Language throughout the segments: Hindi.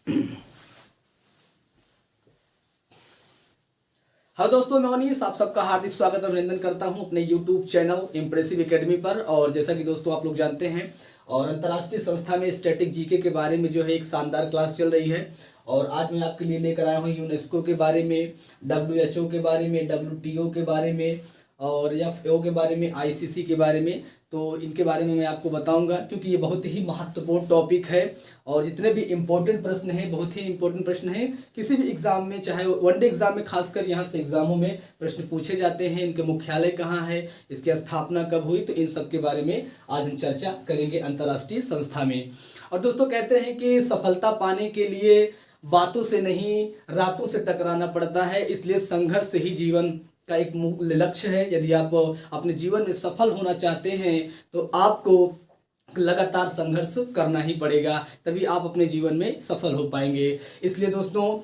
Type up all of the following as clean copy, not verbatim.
हाँ दोस्तों, मैं मनीष आप सबका हार्दिक स्वागत और अभिनंदन करता हूं अपने YouTube चैनल इम्प्रेसिव एकेडमी पर। और जैसा कि दोस्तों आप लोग जानते हैं, और अंतर्राष्ट्रीय संस्था में स्टैटिक जीके के बारे में जो है एक शानदार क्लास चल रही है। और आज मैं आपके लिए लेकर आया हूँ यूनेस्को के बारे में, WHO के बारे में, WTO के बारे में और FAO के बारे में, ICC के बारे में। तो इनके बारे में मैं आपको बताऊंगा क्योंकि ये बहुत ही महत्वपूर्ण टॉपिक है। और जितने भी इम्पोर्टेंट प्रश्न हैं, बहुत ही इम्पोर्टेंट प्रश्न हैं। किसी भी एग्जाम में, चाहे वनडे एग्जाम में, खासकर यहाँ से एग्जामों में प्रश्न पूछे जाते हैं। इनके मुख्यालय कहाँ है, इसकी स्थापना कब हुई, तो इन सब के बारे में आज हम चर्चा करेंगे अंतर्राष्ट्रीय संस्था में। और दोस्तों कहते हैं कि सफलता पाने के लिए बातों से नहीं, रातों से टकराना पड़ता है। इसलिए संघर्ष ही जीवन का एक मूल लक्ष्य है। यदि आप अपने जीवन में सफल होना चाहते हैं तो आपको लगातार संघर्ष करना ही पड़ेगा, तभी आप अपने जीवन में सफल हो पाएंगे। इसलिए दोस्तों,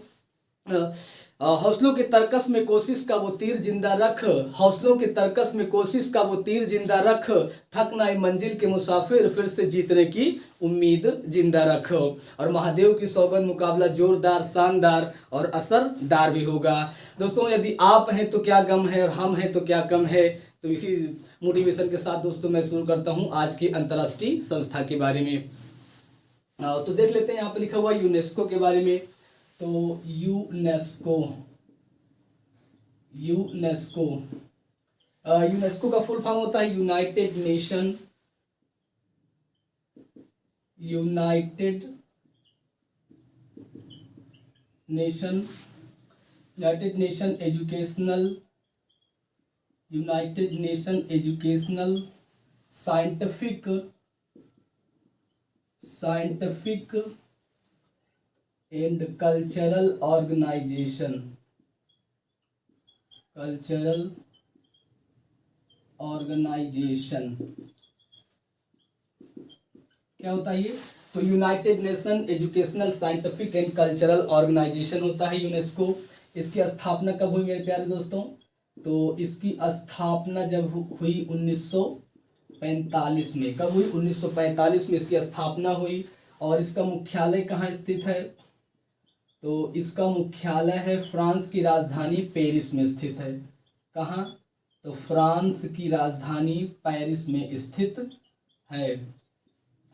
हौसलों के तरकस में कोशिश का वो तीर जिंदा रख, हौसलों के तरकस में कोशिश का वो तीर जिंदा रख, थक ना मंजिल के मुसाफिर, फिर से जीतने की उम्मीद जिंदा रख। और महादेव की सौगंध, मुकाबला जोरदार, शानदार और असरदार भी होगा। दोस्तों, यदि आप हैं तो क्या गम है और हम हैं तो क्या कम है। तो इसी मोटिवेशन के साथ दोस्तों मैं शुरू करता हूं आज की अंतर्राष्ट्रीय संस्था के बारे में। तो देख लेते हैं, यहाँ पे लिखा हुआ यूनेस्को के बारे में। तो यूनेस्को का फुल फॉर्म होता है United Nation Educational Scientific and Cultural Organisation. क्या होता है ये? तो United Nation Educational Scientific and Cultural Organisation होता है यूनेस्को। इसकी स्थापना कब हुई मेरे प्यारे दोस्तों? तो इसकी स्थापना जब हुई 1945 में। कब हुई? 1945 में इसकी स्थापना हुई। और इसका मुख्यालय कहाँ स्थित है? तो इसका मुख्यालय है फ्रांस की राजधानी पेरिस में स्थित है। कहाँ? तो फ्रांस की राजधानी पेरिस में स्थित है।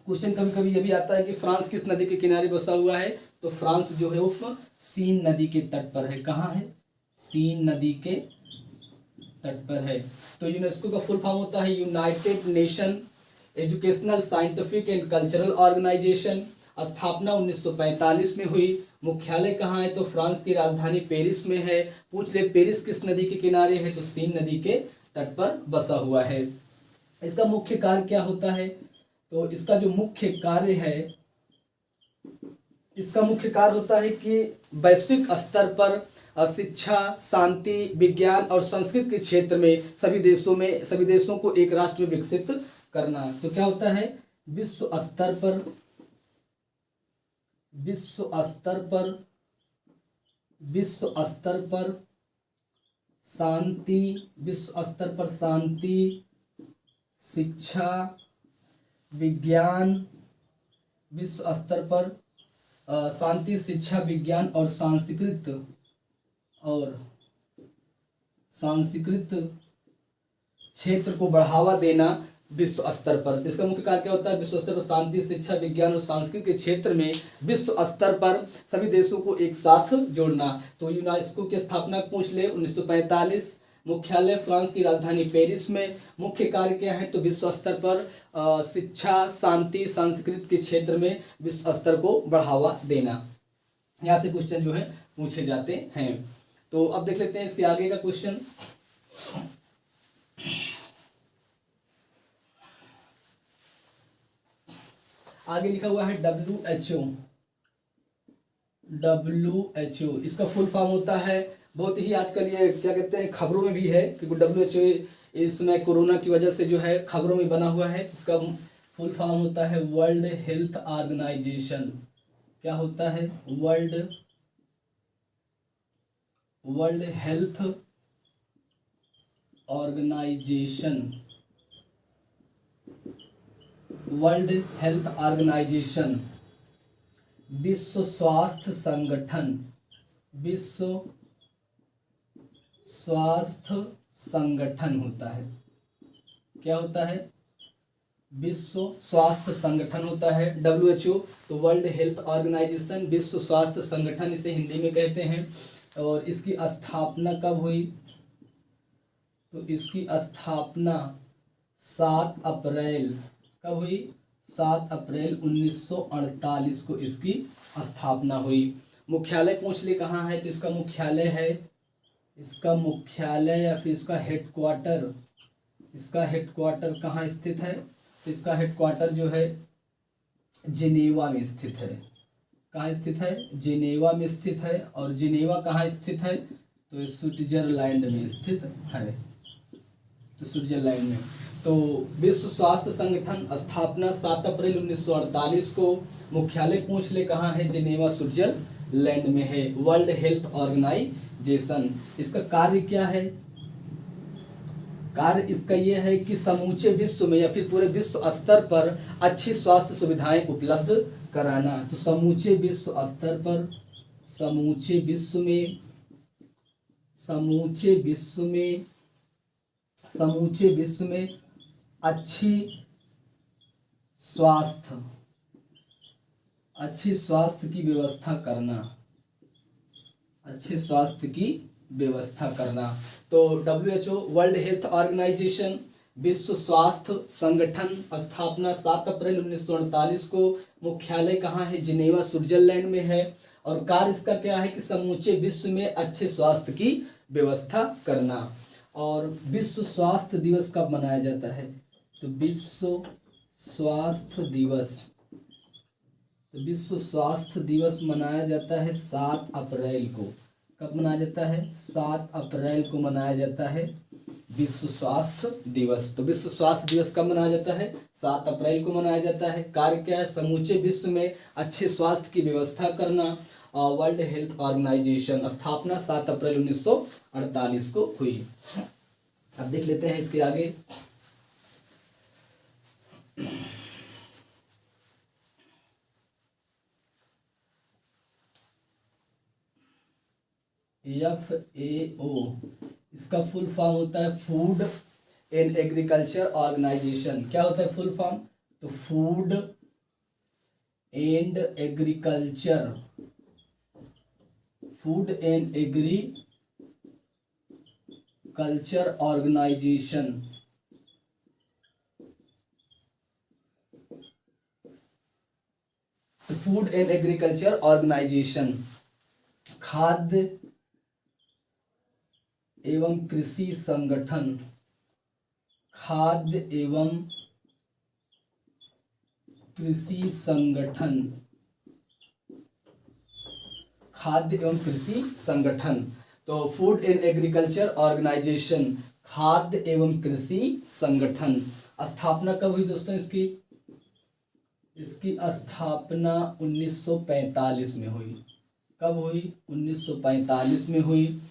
क्वेश्चन कभी कभी ये भी आता है कि फ्रांस किस नदी के किनारे बसा हुआ है? तो फ्रांस जो है वो सीन नदी के तट पर है। कहाँ है? सीन नदी के तट पर है। तो यूनेस्को का फुल फॉर्म होता है United Nation Educational Scientific and Cultural Organisation. स्थापना 1945 में हुई। मुख्यालय कहाँ है? तो फ्रांस की राजधानी पेरिस में है। पूछ ले पेरिस किस नदी के किनारे है? तो सीन नदी के तट पर बसा हुआ है। इसका मुख्य कार्य क्या होता है? तो इसका जो मुख्य कार्य है, इसका मुख्य कार्य होता है कि वैश्विक स्तर पर शिक्षा, शांति, विज्ञान और संस्कृति के क्षेत्र में सभी देशों को एक राष्ट्र में विकसित करना। तो क्या होता है? विश्व स्तर पर शांति, शिक्षा, विज्ञान, विश्व स्तर पर शांति, शिक्षा, विज्ञान और सांस्कृतिक क्षेत्र को बढ़ावा देना विश्व स्तर पर। इसका मुख्य कार्य क्या होता है? विश्व स्तर पर शांति, शिक्षा, विज्ञान और सांस्कृतिक के क्षेत्र में विश्व स्तर पर सभी देशों को एक साथ जोड़ना। तो यूनेस्को की स्थापना पूछ ले 1945। मुख्यालय फ्रांस की राजधानी पेरिस में। मुख्य कार्य क्या है? तो विश्व स्तर पर शिक्षा, शांति, संस्कृति के क्षेत्र में विश्व स्तर को बढ़ावा देना। यहाँ से क्वेश्चन जो है पूछे जाते हैं। तो अब देख लेते हैं इसके आगे का क्वेश्चन। आगे लिखा हुआ है WHO। इसका फुल फॉर्म होता है, बहुत ही आजकल ये क्या कहते हैं, खबरों में भी है, क्योंकि WHO इस समय कोरोना की वजह से जो है खबरों में बना हुआ है। इसका फुल फॉर्म होता है वर्ल्ड हेल्थ ऑर्गेनाइजेशन। क्या होता है? World Health Organisation. World Health Organisation विश्व स्वास्थ्य संगठन, विश्व स्वास्थ्य संगठन होता है। क्या होता है? विश्व स्वास्थ्य संगठन होता है। WHO तो वर्ल्ड हेल्थ ऑर्गेनाइजेशन, विश्व स्वास्थ्य संगठन इसे हिंदी में कहते हैं। और इसकी स्थापना कब हुई? तो इसकी स्थापना 7 अप्रैल, कब हुई? 7 अप्रैल 1948 को इसकी स्थापना हुई। मुख्यालय पूछ ले कहाँ है, तो इसका मुख्यालय है, इसका मुख्यालय या फिर इसका हेडक्वार्टर, इसका हेडक्वार्टर कहाँ स्थित है? तो इसका हेडक्वार्टर जो है जिनेवा में स्थित है। कहाँ स्थित है? जिनेवा में स्थित है। और जिनेवा कहाँ स्थित है? तो स्विट्जरलैंड में स्थित है, तो स्विट्जरलैंड में। तो विश्व स्वास्थ्य संगठन स्थापना 7 अप्रैल 1948 को। मुख्यालय पूछ ले कहाँ है? जिनेवा स्विट्जरलैंड में है। वर्ल्ड हेल्थ ऑर्गेनाइजेशन, इसका कार्य क्या है? कार्य इसका यह है कि समूचे विश्व में या फिर पूरे विश्व स्तर पर अच्छी स्वास्थ्य सुविधाएं उपलब्ध कराना। तो समूचे विश्व स्तर पर, समूचे विश्व में, समूचे विश्व में, समूचे विश्व में अच्छी स्वास्थ्य, अच्छी स्वास्थ्य की व्यवस्था करना, अच्छे स्वास्थ्य की व्यवस्था करना। तो WHO वर्ल्ड हेल्थ ऑर्गेनाइजेशन, विश्व स्वास्थ्य संगठन स्थापना 7 अप्रैल 1948 को। मुख्यालय कहाँ है? जिनेवा स्विट्जरलैंड में है। और कार्य इसका क्या है कि समूचे विश्व में अच्छे स्वास्थ्य की व्यवस्था करना। और विश्व स्वास्थ्य दिवस कब मनाया जाता है? तो विश्व स्वास्थ्य दिवस, तो विश्व स्वास्थ्य दिवस मनाया जाता है 7 अप्रैल को। कब मनाया जाता है? 7 अप्रैल को मनाया जाता है विश्व स्वास्थ्य दिवस। तो विश्व स्वास्थ्य दिवस कब मनाया जाता है? 7 अप्रैल को मनाया जाता है। कार्य क्या है? समूचे विश्व में अच्छे स्वास्थ्य की व्यवस्था करना। वर्ल्ड हेल्थ ऑर्गेनाइजेशन स्थापना 7 अप्रैल 1948 को हुई। अब देख लेते हैं इसके आगे। FAO इसका फुल फॉर्म होता है फूड एंड एग्रीकल्चर ऑर्गेनाइजेशन। क्या होता है फुल फॉर्म? तो Food and Agriculture, Food and Agriculture Organisation. Food and Agriculture Organisation खाद्य एवं कृषि संगठन, खाद्य एवं कृषि संगठन, खाद्य एवं कृषि संगठन। तो फूड एंड एग्रीकल्चर ऑर्गेनाइजेशन, खाद्य एवं कृषि संगठन। स्थापना कब हुई दोस्तों इसकी? इसकी स्थापना 1945 में हुई। कब हुई? 1945 में हुई।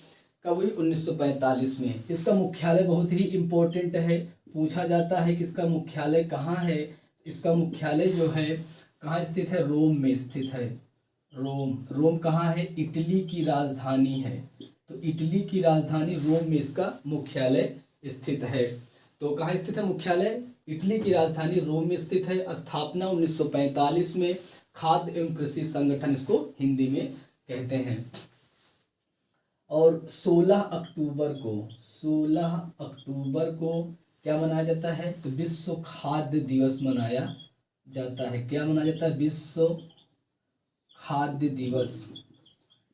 कब हुई? 1945 में। इसका मुख्यालय बहुत ही इम्पोर्टेंट है, पूछा जाता है कि इसका मुख्यालय कहाँ है। इसका मुख्यालय जो है कहाँ स्थित है? रोम में स्थित है। रोम, रोम कहाँ है? इटली की राजधानी है। तो इटली की राजधानी रोम में इसका मुख्यालय स्थित है। तो कहाँ स्थित है मुख्यालय? इटली की राजधानी रोम में स्थित है। स्थापना 1945 में। खाद्य एवं कृषि संगठन इसको हिंदी में कहते हैं। और 16 अक्टूबर को क्या मनाया जाता है? तो विश्व खाद्य दिवस मनाया जाता है। क्या मनाया जाता है? विश्व खाद्य दिवस।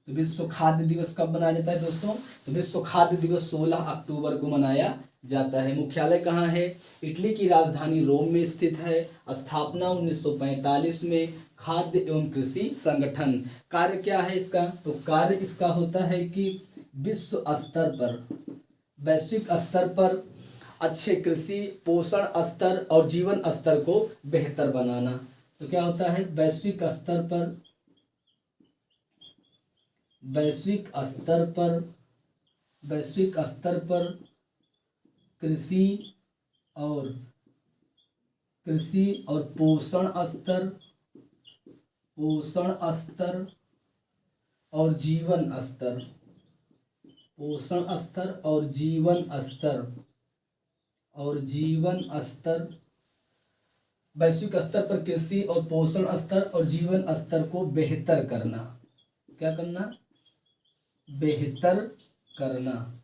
तो विश्व खाद्य दिवस कब मनाया जाता है दोस्तों? तो विश्व खाद्य दिवस 16 अक्टूबर को मनाया जाता है। मुख्यालय कहाँ है? इटली की राजधानी रोम में स्थित है। स्थापना 1945 में। खाद्य एवं कृषि संगठन। कार्य क्या है इसका? तो कार्य इसका होता है कि विश्व स्तर पर, वैश्विक स्तर पर अच्छे कृषि, पोषण स्तर और जीवन स्तर को बेहतर बनाना। तो क्या होता है? वैश्विक स्तर पर, वैश्विक स्तर पर, वैश्विक स्तर पर कृषि और पोषण स्तर, पोषण स्तर और जीवन स्तर, पोषण स्तर और जीवन स्तर, और जीवन स्तर, वैश्विक स्तर पर कृषि और पोषण स्तर और जीवन स्तर को बेहतर करना। क्या करना? बेहतर करना।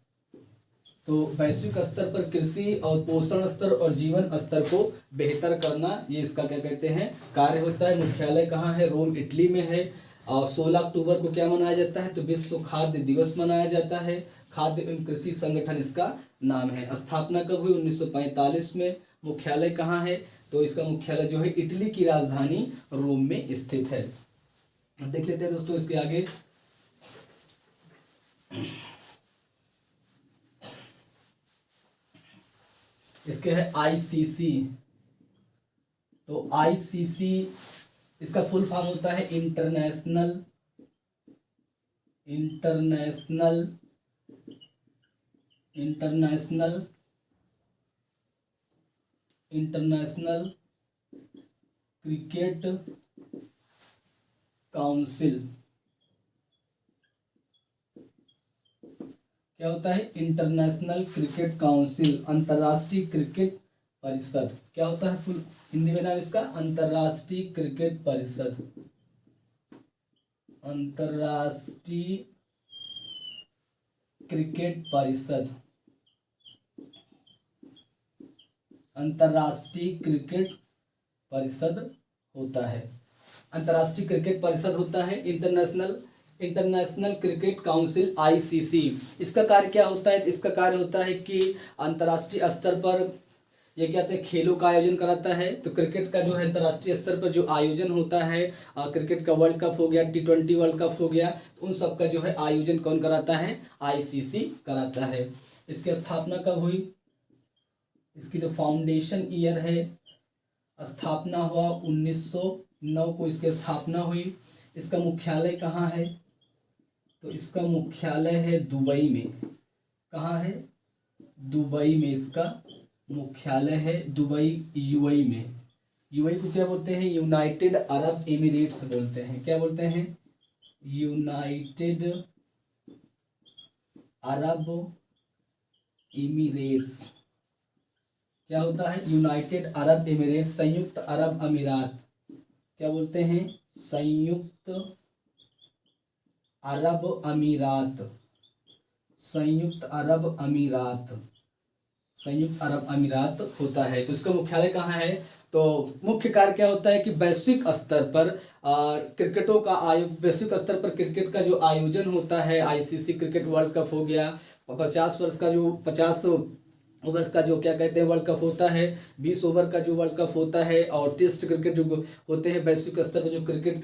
तो वैश्विक स्तर पर कृषि और पोषण स्तर और जीवन स्तर को बेहतर करना, ये इसका क्या कहते हैं, कार्य होता है। मुख्यालय कहाँ है? रोम, इटली में है। और 16 अक्टूबर को क्या मनाया जाता है? तो विश्व खाद्य दिवस मनाया जाता है। खाद्य एवं कृषि संगठन इसका नाम है। स्थापना कब हुई? 1945 में। मुख्यालय कहाँ है? तो इसका मुख्यालय जो है इटली की राजधानी रोम में स्थित है। देख लेते हैं दोस्तों इसके आगे। इसके है आईसीसी। तो आईसीसी इसका फुल फॉर्म होता है international international international international cricket council. क्या होता है? इंटरनेशनल क्रिकेट काउंसिल, अंतर्राष्ट्रीय क्रिकेट परिषद। क्या होता है फुल हिंदी में नाम इसका? अंतर्राष्ट्रीय क्रिकेट परिषद। अंतर्राष्ट्रीय क्रिकेट परिषद, अंतर्राष्ट्रीय क्रिकेट परिषद होता है। अंतर्राष्ट्रीय क्रिकेट परिषद होता है इंटरनेशनल क्रिकेट काउंसिल, आईसीसी। इसका कार्य क्या होता है? इसका कार्य होता है कि अंतर्राष्ट्रीय स्तर पर ये क्या कहते हैं, खेलों का आयोजन कराता है। तो क्रिकेट का जो है अंतर्राष्ट्रीय स्तर पर जो आयोजन होता है, क्रिकेट का वर्ल्ड कप हो गया, T20 वर्ल्ड कप हो गया, उन सब का जो है आयोजन कौन कराता है? आईसीसी कराता है। इसकी स्थापना कब हुई? इसकी जो फाउंडेशन ईयर है, स्थापना हुआ 1909 को इसकी स्थापना हुई। इसका मुख्यालय कहाँ है? तो इसका मुख्यालय है दुबई में। कहाँ है? दुबई में इसका मुख्यालय है, दुबई, यूएई में। यूएई को क्या बोलते हैं? यूनाइटेड अरब एमिरेट्स बोलते हैं। क्या बोलते हैं? United Arab Emirates. क्या होता है? यूनाइटेड अरब एमिरेट्स, संयुक्त अरब अमीरात। क्या बोलते हैं? संयुक्त अरब अमीरात, संयुक्त अरब अमीरात, संयुक्त अरब अमीरात होता है। तो इसका मुख्यालय कहाँ है? तो मुख्य कार्य क्या होता है कि वैश्विक स्तर पर क्रिकेटों का वैश्विक स्तर पर क्रिकेट का जो आयोजन होता है, आईसीसी क्रिकेट वर्ल्ड कप हो गया, 50 ओवर्स का जो क्या कहते हैं वर्ल्ड कप होता है, 20 ओवर का जो वर्ल्ड कप होता है, और टेस्ट क्रिकेट जो होते हैं, वैश्विक स्तर पर जो क्रिकेट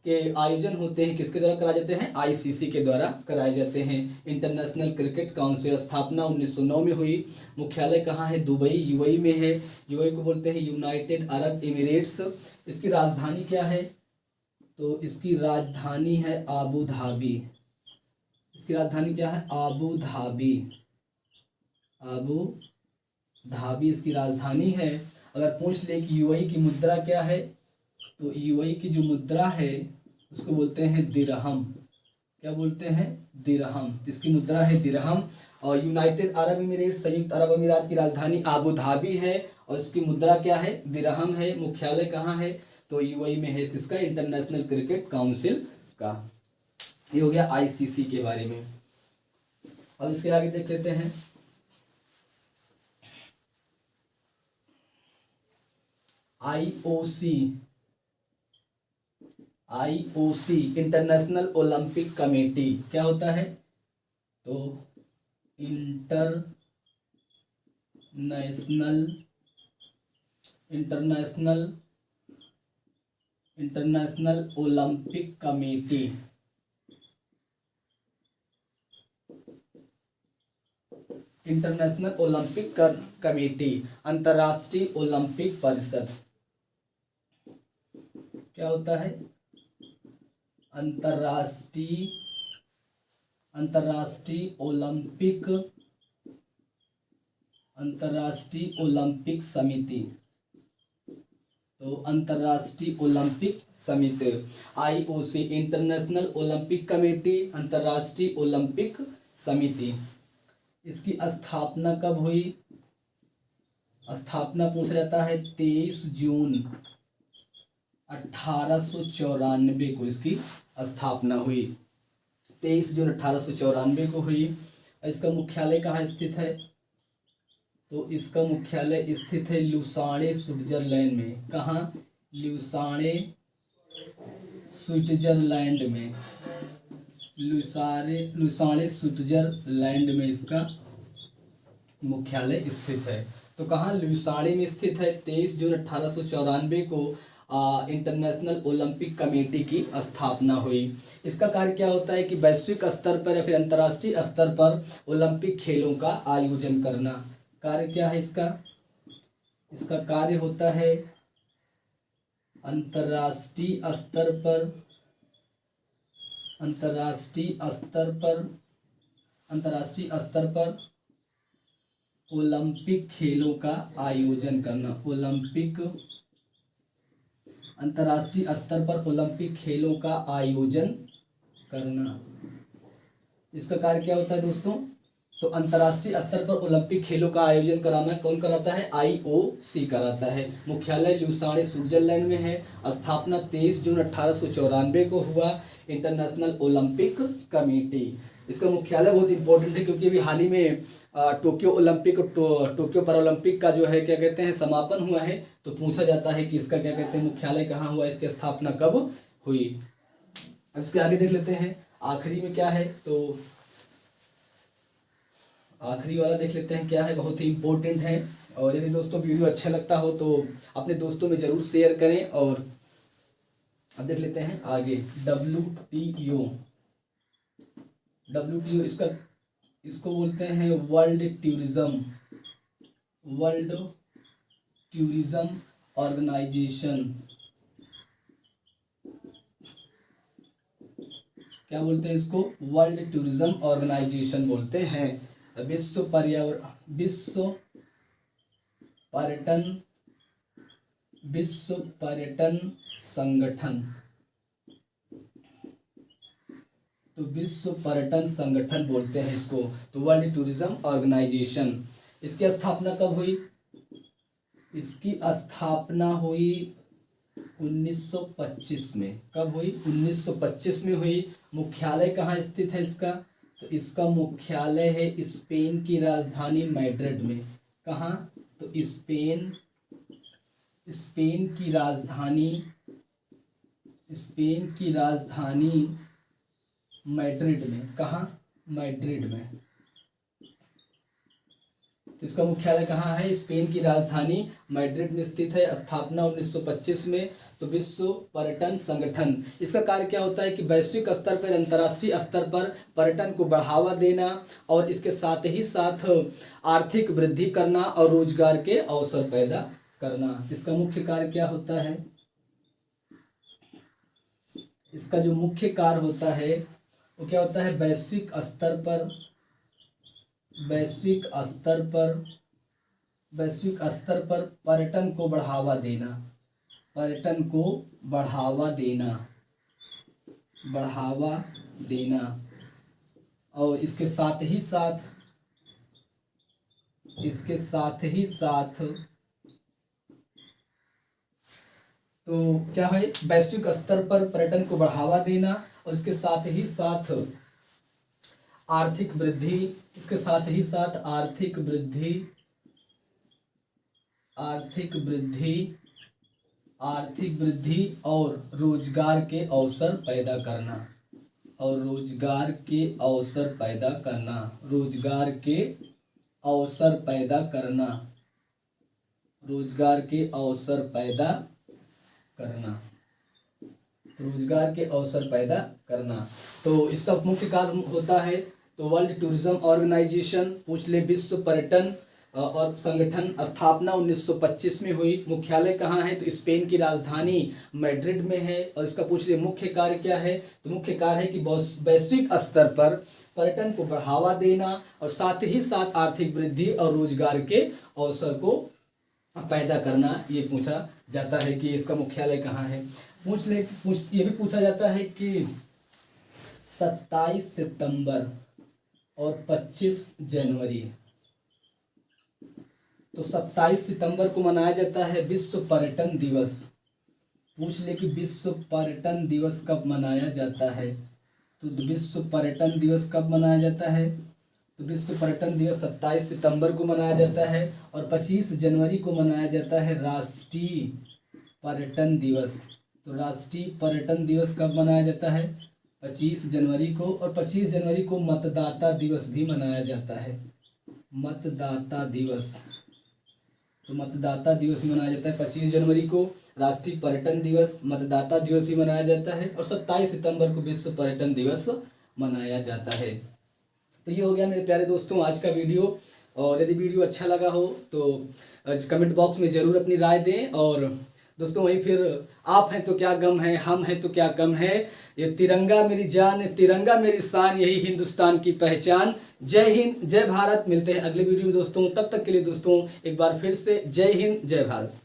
के आयोजन होते हैं, किसके द्वारा कराए जाते हैं? आईसीसी के द्वारा कराए जाते हैं। इंटरनेशनल क्रिकेट काउंसिल स्थापना 1909 में हुई। मुख्यालय कहाँ है? दुबई, यूएई में है। यूएई को बोलते हैं यूनाइटेड अरब एमिरेट्स। इसकी राजधानी क्या है? तो इसकी राजधानी है आबू धाबी। इसकी राजधानी क्या है? Abu Dhabi. आबू धाबी इसकी राजधानी है। अगर पूछ ले कि यूएई की मुद्रा क्या है, तो यूएई की जो मुद्रा है उसको बोलते हैं दिरहम। क्या बोलते हैं? दिरहम। इसकी मुद्रा है दिरहम। और यूनाइटेड अरब एमिरेट्स, संयुक्त अरब अमीरात की राजधानी आबू धाबी है, और इसकी मुद्रा क्या है? दिरहम है। मुख्यालय कहाँ है? तो यूएई में है। इसका इंटरनेशनल क्रिकेट काउंसिल का। ये हो गया आईसीसी के बारे में। अब इसके आगे देख लेते हैं। IOC international Olympic committee. क्या होता है? तो international Olympic committee. International Olympic committee, अंतर्राष्ट्रीय ओलंपिक परिषद। क्या होता है? अंतर्राष्ट्रीय ओलंपिक समिति। तो अंतर्राष्ट्रीय ओलंपिक समिति, IOC, इंटरनेशनल ओलंपिक कमेटी, अंतर्राष्ट्रीय ओलंपिक समिति। इसकी स्थापना कब हुई? स्थापना पूछा जाता है 23 जून 1894 को इसकी स्थापना हुई। 23 जून 1894 को हुई। इसका मुख्यालय कहाँ स्थित है? तो इसका मुख्यालय स्थित है लुसाने स्विट्जरलैंड में। कहाँ? लुसाने स्विट्जरलैंड में। लुसाने स्विट्जरलैंड में इसका मुख्यालय स्थित है। तो कहाँ? लुसाने में स्थित है। 23 जून 1894 को इंटरनेशनल ओलंपिक कमेटी की स्थापना हुई। इसका कार्य क्या होता है कि वैश्विक स्तर पर या फिर अंतर्राष्ट्रीय स्तर पर ओलंपिक खेलों का आयोजन करना। कार्य क्या है इसका? इसका कार्य होता है अंतर्राष्ट्रीय स्तर पर ओलंपिक खेलों का आयोजन करना। अंतर्राष्ट्रीय स्तर पर ओलंपिक खेलों का आयोजन करना। इसका कार्य क्या होता है दोस्तों? तो अंतर्राष्ट्रीय स्तर पर ओलंपिक खेलों का आयोजन कराना कौन कराता है? IOC कराता है। मुख्यालय लुसाने स्विट्जरलैंड में है। स्थापना 23 जून 1894 को हुआ। International Olympic committee. इसका मुख्यालय बहुत इंपॉर्टेंट है क्योंकि अभी हाल ही में टोक्यो पैरालंपिक का जो है क्या कहते हैं समापन हुआ है। तो पूछा जाता है कि इसका क्या कहते हैं मुख्यालय कहाँ हुआ, इसकी स्थापना कब हुई। अब इसके आगे देख लेते हैं आखिरी में क्या है। तो आखिरी वाला देख लेते हैं क्या है, बहुत ही इंपॉर्टेंट है। और यदि दोस्तों वीडियो अच्छा लगता हो तो अपने दोस्तों में ज़रूर शेयर करें। और अब देख लेते हैं आगे WTO। इसको बोलते हैं वर्ल्ड टूरिज्म ऑर्गेनाइजेशन। क्या बोलते हैं इसको? वर्ल्ड टूरिज्म ऑर्गेनाइजेशन बोलते हैं। विश्व पर्यटन संगठन। तो विश्व पर्यटन संगठन बोलते हैं इसको। तो वर्ल्ड टूरिज्म ऑर्गेनाइजेशन। इसकी स्थापना कब हुई? इसकी स्थापना हुई 1925 में। कब हुई? 1925 में हुई। मुख्यालय कहाँ स्थित है इसका? तो इसका मुख्यालय है स्पेन की राजधानी मैड्रिड में। कहाँ? तो स्पेन की राजधानी मैड्रिड में। कहाँ? मैड्रिड में। तो इसका मुख्यालय कहाँ है? स्पेन की राजधानी मैड्रिड में स्थित है। स्थापना 1925 में। तो विश्व पर्यटन संगठन, इसका कार्य क्या होता है कि वैश्विक स्तर पर अंतर्राष्ट्रीय स्तर पर पर्यटन को बढ़ावा देना और इसके साथ ही साथ आर्थिक वृद्धि करना और रोजगार के अवसर पैदा करना। इसका मुख्य कार्य क्या होता है? इसका जो मुख्य कार्य होता है वो क्या होता है? वैश्विक स्तर पर पर्यटन को बढ़ावा देना और इसके साथ ही साथ तो क्या है? वैश्विक स्तर पर पर्यटन को बढ़ावा देना और इसके साथ ही साथ आर्थिक वृद्धि और रोजगार के अवसर पैदा करना। तो इसका मुख्य कार्य होता है तो वर्ल्ड टूरिज्म ऑर्गेनाइजेशन। पूछ ले विश्व पर्यटन और संगठन। स्थापना 1925 में हुई। मुख्यालय कहाँ है? तो स्पेन की राजधानी मैड्रिड में है। और इसका पूछ ले मुख्य कार्य क्या है? तो मुख्य कार्य है कि वैश्विक स्तर पर पर्यटन को बढ़ावा देना और साथ ही साथ आर्थिक वृद्धि और रोजगार के अवसर को पैदा करना, ये पूछा जाता है कि इसका मुख्यालय कहाँ है। ये भी पूछा जाता है कि 27 सितंबर और 25 जनवरी, तो 27 सितंबर को मनाया जाता है विश्व पर्यटन दिवस। पूछ ले कि विश्व पर्यटन दिवस कब मनाया जाता है, तो विश्व पर्यटन दिवस कब मनाया जाता है, तो विश्व पर्यटन दिवस 27 सितंबर को मनाया जाता है। और 25 जनवरी को मनाया जाता है राष्ट्रीय पर्यटन दिवस। तो राष्ट्रीय पर्यटन दिवस कब मनाया जाता है, 25 जनवरी को। और 25 जनवरी को मतदाता दिवस भी मनाया जाता है, मतदाता दिवस। तो मतदाता दिवस भी मनाया जाता है 25 जनवरी को, राष्ट्रीय पर्यटन दिवस, मतदाता दिवस भी मनाया जाता है, और 27 सितंबर को विश्व पर्यटन दिवस मनाया जाता है। तो ये हो गया मेरे प्यारे दोस्तों आज का वीडियो। और यदि वीडियो अच्छा लगा हो तो कमेंट बॉक्स में ज़रूर अपनी राय दें। और दोस्तों वहीं फिर आप हैं तो क्या गम है, हम हैं तो क्या कम है, ये तिरंगा मेरी जान, तिरंगा मेरी शान, यही हिंदुस्तान की पहचान। जय हिंद, जय भारत। मिलते हैं अगले वीडियो में दोस्तों, तब तक के लिए दोस्तों एक बार फिर से जय हिंद, जय भारत।